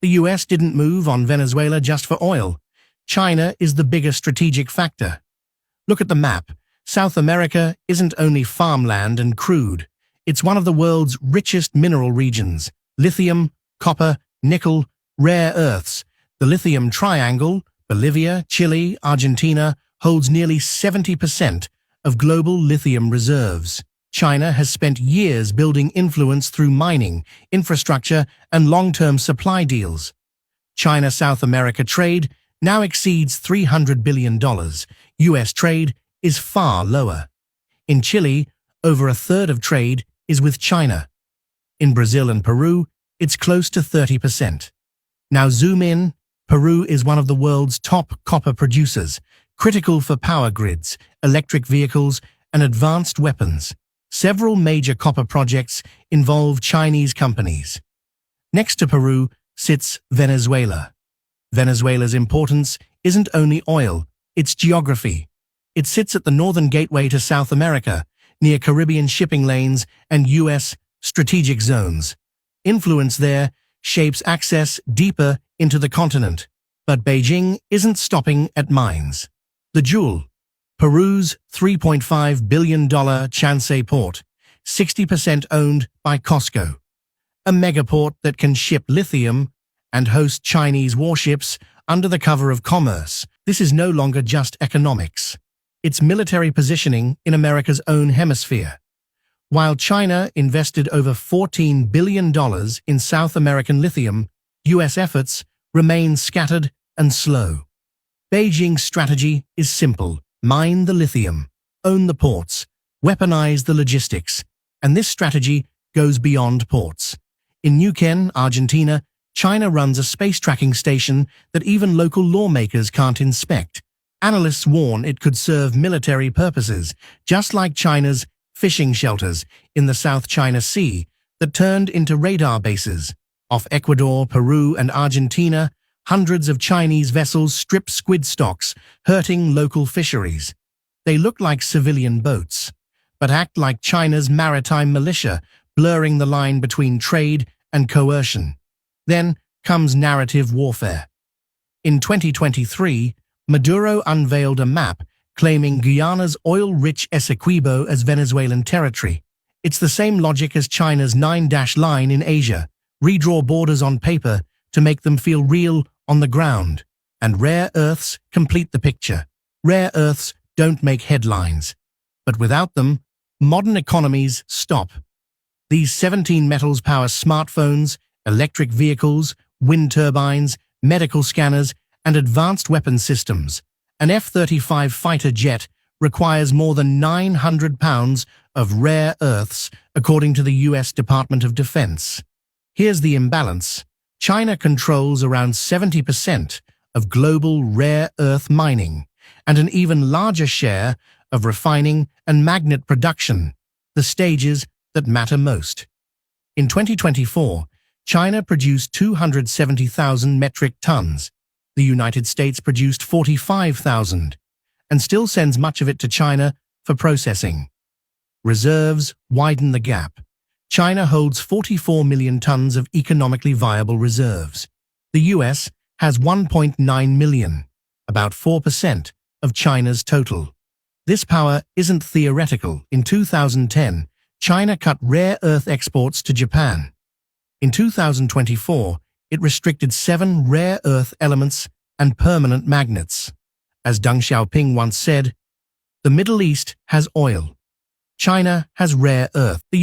The US didn't move on Venezuela just for oil. China is the bigger strategic factor. Look at the map. South America isn't only farmland and crude. It's one of the world's richest mineral regions. Lithium, copper, nickel, rare earths. The lithium triangle, Bolivia, Chile, Argentina, holds nearly 70% of global lithium reserves. China has spent years building influence through mining, infrastructure, and long-term supply deals. China-South America trade now exceeds $300 billion. US trade is far lower. In Chile, over a third of trade is with China. In Brazil and Peru, it's close to 30%. Now zoom in. Peru is one of the world's top copper producers, critical for power grids, electric vehicles, and advanced weapons. Several major copper projects involve Chinese companies. Next to Peru sits Venezuela. Venezuela's importance isn't only oil, it's geography. It sits at the northern gateway to South America, near Caribbean shipping lanes and US strategic zones. Influence there shapes access deeper into the continent. But Beijing isn't stopping at mines. The Jewel, Peru's $3.5 billion Chancay port, 60% owned by COSCO. A megaport that can ship lithium and host Chinese warships under the cover of commerce. This is no longer just economics. It's military positioning in America's own hemisphere. While China invested over $14 billion in South American lithium, US efforts remain scattered and slow. Beijing's strategy is simple. Mine the lithium, own the ports, weaponize the logistics, and this strategy goes beyond ports. In Neuquén, Argentina, China runs a space tracking station that even local lawmakers can't inspect. Analysts warn it could serve military purposes, just like China's fishing shelters in the South China Sea that turned into radar bases. Off Ecuador, Peru, and Argentina, hundreds of Chinese vessels strip squid stocks, hurting local fisheries. They look like civilian boats, but act like China's maritime militia, blurring the line between trade and coercion. Then comes narrative warfare. In 2023, Maduro unveiled a map claiming Guyana's oil-rich Essequibo as Venezuelan territory. It's the same logic as China's 9-dash line in Asia. Redraw borders on paper to make them feel real on the ground. And rare earths complete the picture. Rare earths don't make headlines. But without them, modern economies stop. These 17 metals power smartphones, electric vehicles, wind turbines, medical scanners, and advanced weapon systems. An F-35 fighter jet requires more than 900 pounds of rare earths, according to the US Department of Defense. Here's the imbalance. China controls around 70% of global rare earth mining and an even larger share of refining and magnet production, the stages that matter most. In 2024, China produced 270,000 metric tons. The United States produced 45,000 and still sends much of it to China for processing. Reserves widen the gap. China holds 44 million tons of economically viable reserves. The US has 1.9 million, about 4% of China's total. This power isn't theoretical. In 2010, China cut rare earth exports to Japan. In 2024, it restricted 7 rare earth elements and permanent magnets. As Deng Xiaoping once said, "The Middle East has oil. China has rare earth." The